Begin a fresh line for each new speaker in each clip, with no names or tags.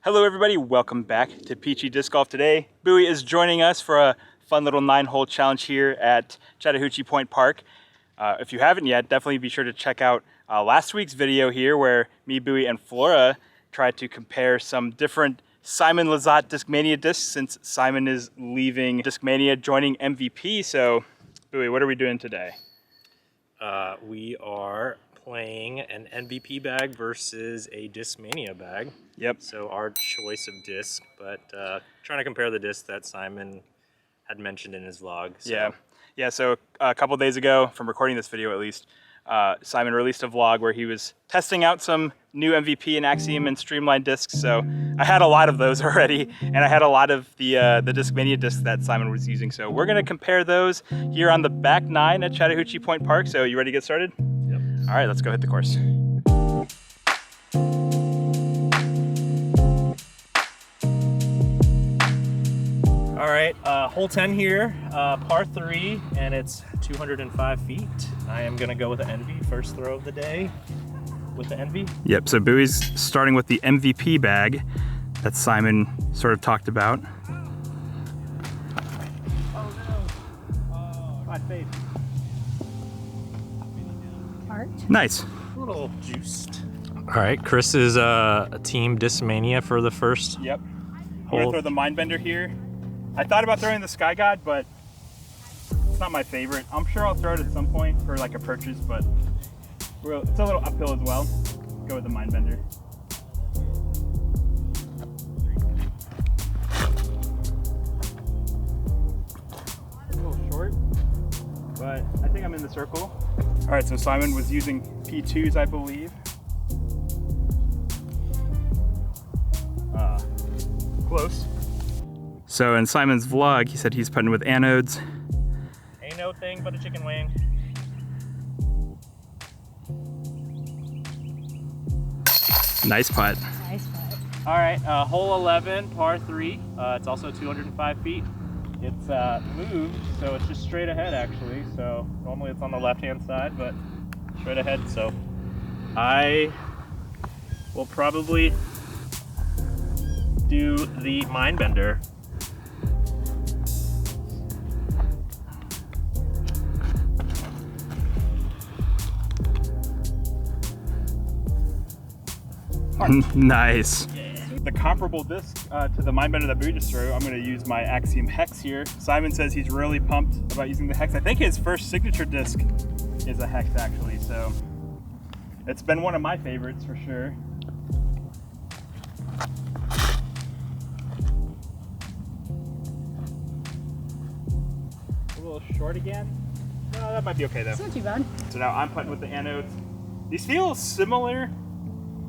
Hello everybody, welcome back to Peachy Disc Golf. Today, Bowie is joining us for a fun little 9-hole challenge here at Chattahoochee Point Park. If you haven't yet, definitely be sure to check out last week's video here where me, Bowie, and Flora tried to compare some different Simon Lizotte Discmania discs since Simon is leaving Discmania, joining MVP. So, Bowie, what are we doing today?
We are playing an MVP bag versus a Discmania bag.
Yep.
So our choice of disc, but trying to compare the disc that Simon had mentioned in his vlog. So.
Yeah. So a couple days ago, from recording this video at least, Simon released a vlog where he was testing out some new MVP and Axiom and Streamline discs. So I had a lot of those already, and I had a lot of the Discmania discs that Simon was using. So we're gonna compare those here on the back 9 at Chattahoochee Point Park. So you ready to get started?
Yep.
All right, let's go hit the course.
All right, hole 10 here, par 3, and it's 205 feet. I am gonna go with the Envy, first throw of the day with the Envy.
Yep, so Bowie's starting with the MVP bag that Simon sort of talked about.
Oh no, oh, my face.
Nice.
A little juiced. All right, Chris is a team Discmania for the first.
Yep. I'm gonna throw the Mindbender here. I thought about throwing the Sky God, but it's not my favorite. I'm sure I'll throw it at some point for like a purchase, but it's a little uphill as well. Go with the Mindbender. A little short, but I think I'm in the circle. All right, so Simon was using P2s, I believe. Close. So in Simon's vlog, he said he's putting with anodes.
Ain't no thing but a chicken wing.
Nice putt.
Nice putt.
All right, hole 11, par 3. It's also 205 feet. It's moved, so it's just straight ahead actually. So normally it's on the left-hand side, but straight ahead. So I will probably do the Mindbender.
Nice. The comparable disc to the Mindbender that Bowie just threw, I'm going to use my Axiom Hex here. Simon says he's really pumped about using the Hex. I think his first signature disc is a Hex actually, so it's been one of my favorites for sure. A little short again. No, that might be okay though.
It's not too bad.
So now I'm putting with the anodes. These feel similar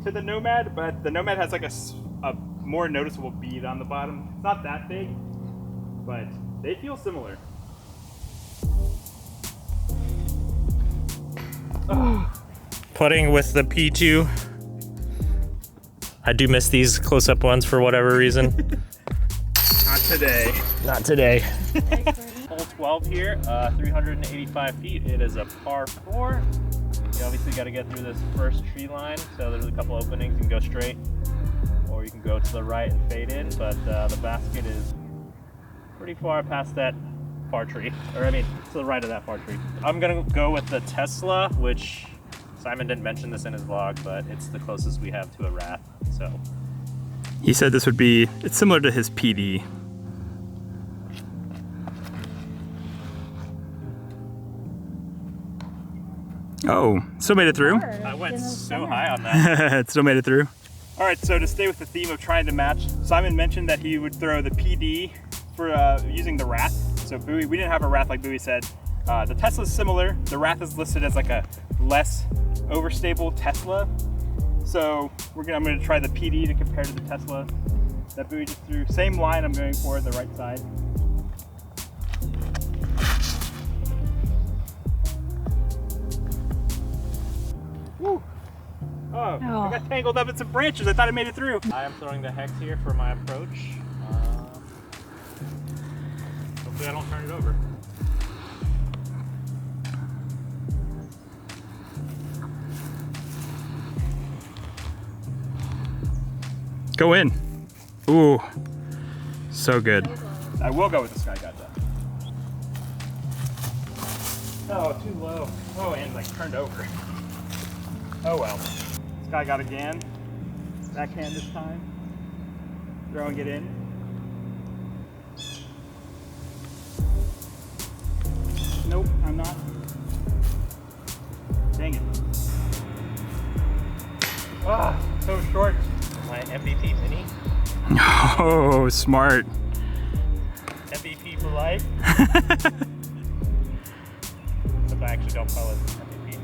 to the Nomad, but the Nomad has like a more noticeable bead on the bottom. It's not that big, but they feel similar.
Putting with the P2. I do miss these close-up ones for whatever reason.
Not today.
Not today. Hole 12 here, 385 feet. It is a par 4. You obviously got to get through this first tree line, so there's a couple openings. You can go straight, or you can go to the right and fade in, but the basket is pretty far past that far tree, or I mean, to the right of that far tree. I'm gonna go with the Tesla, which Simon didn't mention this in his vlog, but it's the closest we have to a Wrath, so.
He said this would be, it's similar to his PD. Oh, still made it through.
I went so high on that.
It still made it through. All right, so to stay with the theme of trying to match, Simon mentioned that he would throw the PD for using the Wrath. So Bowie, we didn't have a Wrath like Bowie said. The Tesla's similar. The Wrath is listed as like a less overstable Tesla. So I'm gonna try the PD to compare to the Tesla that Bowie just threw. Same line I'm going for, the right side. Woo. Oh, I got tangled up in some branches. I thought I made it through.
I am throwing the Hex here for my approach. Hopefully I don't turn it over.
Go in. Ooh, so good. I will go with the Sky God though. Oh, too low. Oh, and like turned over. Oh well. Sky God again. Backhand this time. Throwing it in. Nope, I'm not. Dang it. Ah, so short.
My MVP mini.
Oh, smart.
MVP for life. But I actually don't call it MVP.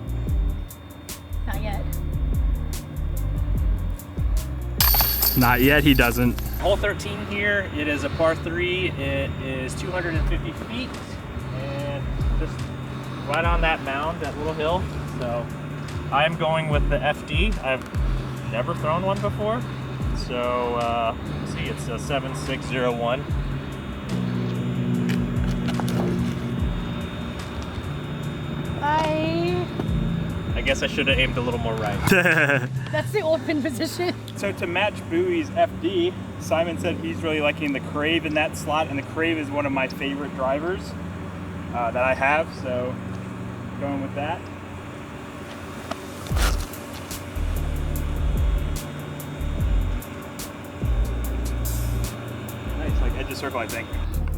Not yet.
Not yet, he doesn't.
Hole 13 here, it is a par 3. It is 250 feet and just right on that mound, that little hill. So I'm going with the FD. I've never thrown one before. So let's see, it's a 7601. I guess I should have aimed a little more right.
That's the old pin position.
So to match Bowie's FD, Simon said he's really liking the Crave in that slot, and the Crave is one of my favorite drivers that I have, so going with that. Nice, like edge of circle, I think.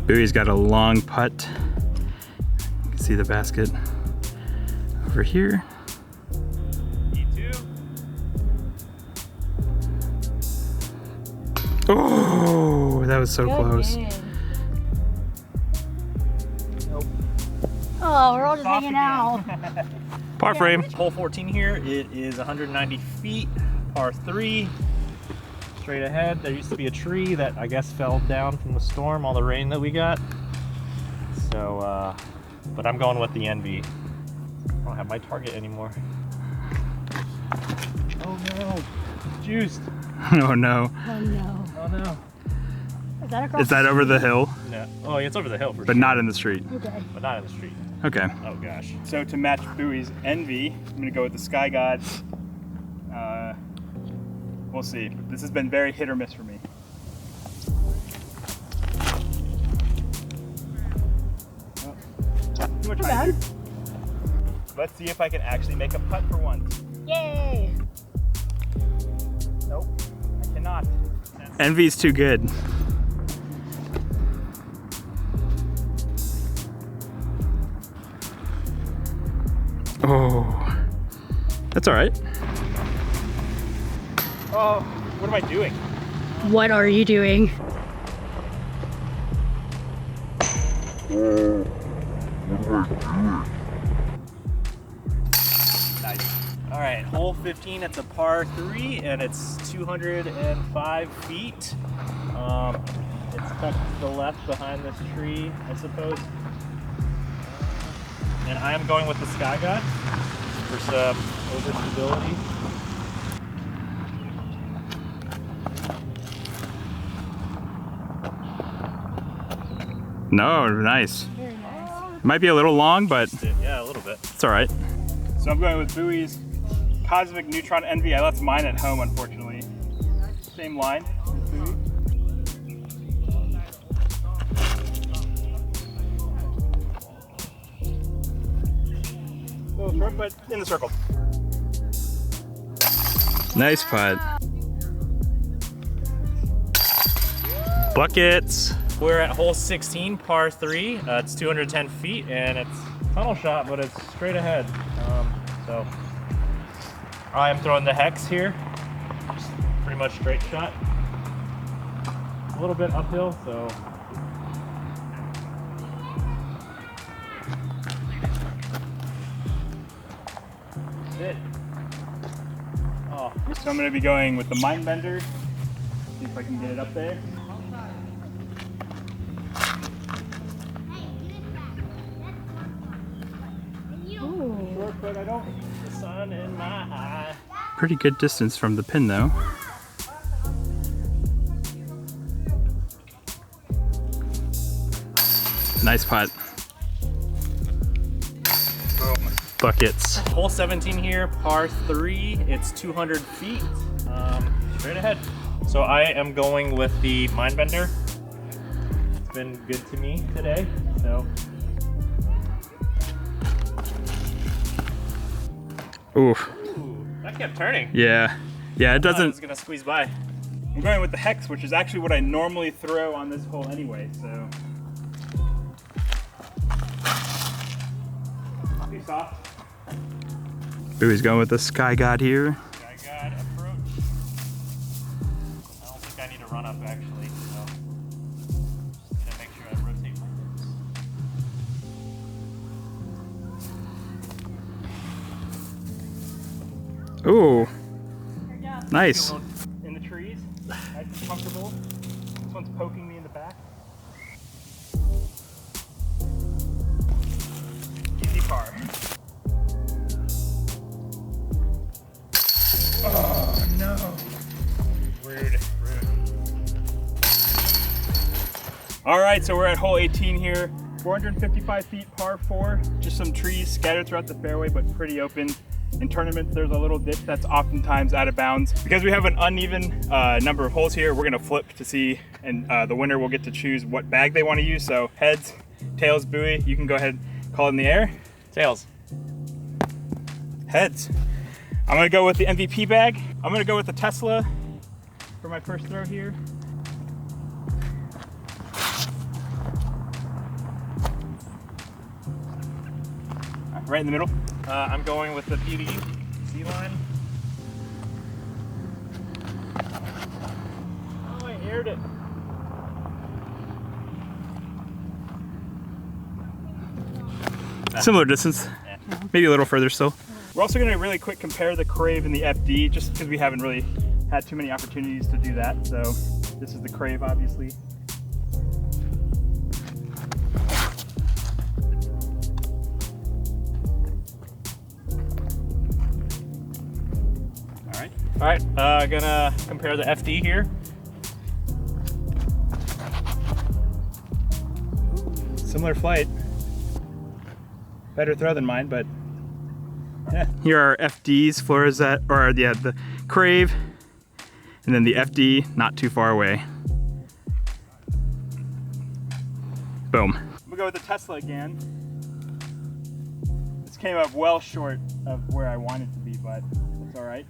Bowie's got a long putt. You can see the basket over here. Oh, that was so close.
Nope. Oh, we're all just hanging out.
Par frame.
Hole 14 here, it is 190 feet, par 3. Straight ahead, there used to be a tree that I guess fell down from the storm, all the rain that we got. So, but I'm going with the NV. I don't have my target anymore. Oh no, juiced.
Oh no.
Oh no.
Oh no.
Is that across?
Is that over the hill?
No. Oh, yeah, it's over the hill for sure.
But not in the street.
Okay.
But not in the street.
Okay.
Oh gosh.
So to match Bowie's Envy, I'm gonna go with the Sky God. We'll see. This has been very hit or miss for me. Oh, too much behind you. Let's see if I can actually make a putt for once.
Yay!
Nope, I cannot. Envy's too good. Oh, that's all right. Oh, what am I doing?
What are you doing?
Nice.
All right, hole 15, it's a par 3 and it's 205 feet. It's tucked to the left behind this tree, I suppose. And I am going with the Sky God for some overstability.
No, nice.
Very nice.
Might be a little long, but
Yeah, a little bit.
it's all right. So I'm going with Bowie's Cosmic Neutron Envy. I left mine at home, unfortunately. Same line as Bowie. A little short, but in the circle. Nice putt. Buckets.
We're at hole 16, par 3. It's 210 feet and it's tunnel shot, but it's straight ahead. So I am throwing the hex here. Just pretty much straight shot. A little bit uphill, so. That's it. Oh.
So I'm going to be going with the Mindbender. See if I can get it up there.
Ooh.
Short, but I don't.
The sun in my eye.
Pretty good distance from the pin though. Nice putt. Boom. Buckets.
Hole 17 here, par 3. It's 200 feet. Straight ahead. So So I am going with the Mindbender. It's been good to me today, so.
Oof.
Ooh, that kept turning.
Yeah. Yeah, it
I
doesn't.
was gonna squeeze by.
I'm going with the Hex, which is actually what I normally throw on this hole anyway, so. Not too soft. Bowie's going with the Sky God here.
Sky God approach. I don't think I need to run up actually, so. Just gonna make sure I rotate my hips.
Ooh.
Good job.
Nice.
In the trees.
Nice and comfortable. This one's poking me in the back. Easy par. Oh no.
Rude.
All right, so we're at hole 18 here. 455 feet, par 4. Just some trees scattered throughout the fairway, but pretty open. In tournaments, there's a little ditch that's oftentimes out of bounds. Because we have an uneven number of holes here, we're gonna flip to see, and the winner will get to choose what bag they wanna use. So heads, tails, Bowie, you can go ahead and call it in the air.
Tails.
Heads. I'm gonna go with the MVP bag. I'm gonna go with the Tesla for my first throw here. Right in the middle.
I'm going with the Beauty C-Line. Oh, I aired it.
Similar distance,
Yeah.
maybe a little further still. We're also gonna really quick compare the Crave and the FD, just because we haven't really had too many opportunities to do that. So this is the Crave, obviously.
All right, gonna compare the FD here.
Similar flight. Better throw than mine, but yeah. Here are FD's Florizette, or yeah, the Crave, and then the FD not too far away. Boom. I'm gonna go with the Tesla again. This came up well short of where I wanted to be, but it's all right.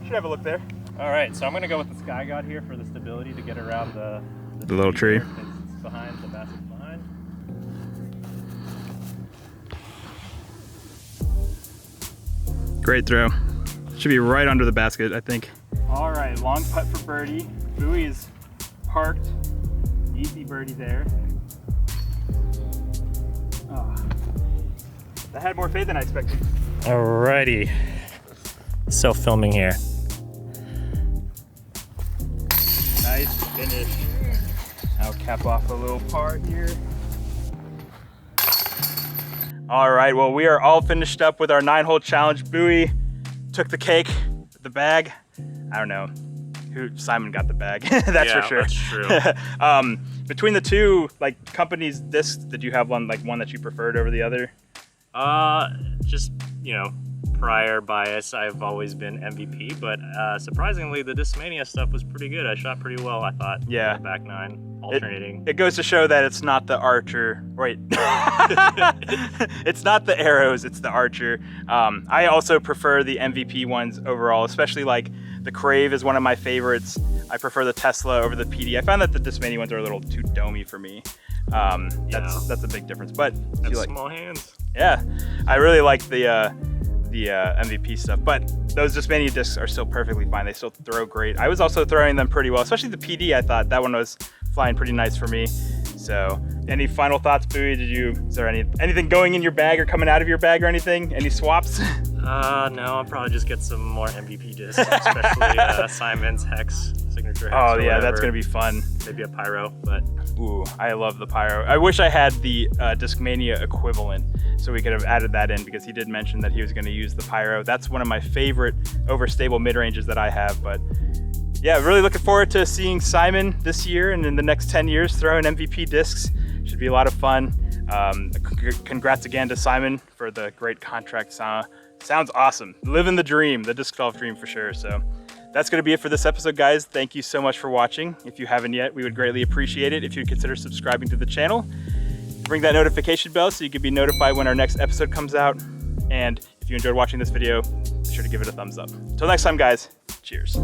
Should have a look there.
All right, so I'm gonna go with the Sky God here for the stability to get around the
little tree.
there, 'cause it's behind, the basket's behind.
Great throw. Should be right under the basket, I think. All right, long putt for birdie. Bowie is parked. Easy birdie there. Oh, that had more faith than I expected.
Alrighty, self-filming here.
Nice finish. I'll cap off a little par here. All right, well, we are all finished up with our 9-hole challenge. Bowie took the cake, the bag. I don't know who, Simon got the bag. That's for sure.
That's true.
Between the two, like, companies' discs, did you have one that you preferred over the other?
Just, you know, prior bias, I've always been MVP, but surprisingly, the Discmania stuff was pretty good. I shot pretty well, I thought.
Yeah.
Back nine, alternating.
It goes to show that it's not the archer. Wait. It's not the arrows, it's the archer. I also prefer the MVP ones overall, especially like the Crave is one of my favorites. I prefer the Tesla over the PD. I found that the Discmania ones are a little too domey for me. That's a big difference. But if you like,
small hands.
Yeah, I really like the MVP stuff, but those Discmania discs are still perfectly fine. They still throw great. I was also throwing them pretty well, especially the PD. I thought that one was flying pretty nice for me. So, any final thoughts, Bowie? Is there anything going in your bag or coming out of your bag or anything? Any swaps?
No, I'll probably just get some more MVP discs, especially Simon's Hex, signature Hex.
Oh
or
yeah,
whatever.
that's gonna be fun.
Maybe a Pyro, but.
Ooh, I love the Pyro. I wish I had the Discmania equivalent, so we could have added that in, because he did mention that he was gonna use the Pyro. That's one of my favorite overstable mid-ranges that I have, but yeah, really looking forward to seeing Simon this year and in the next 10 years throwing MVP discs. Should be a lot of fun. Congrats again to Simon for the great contract. Sounds awesome. Living the dream, the disc golf dream for sure. So that's going to be it for this episode, guys. Thank you so much for watching. If you haven't yet, we would greatly appreciate it if you'd consider subscribing to the channel. Ring that notification bell so you can be notified when our next episode comes out. And if you enjoyed watching this video, be sure to give it a thumbs up. Until next time, guys, cheers.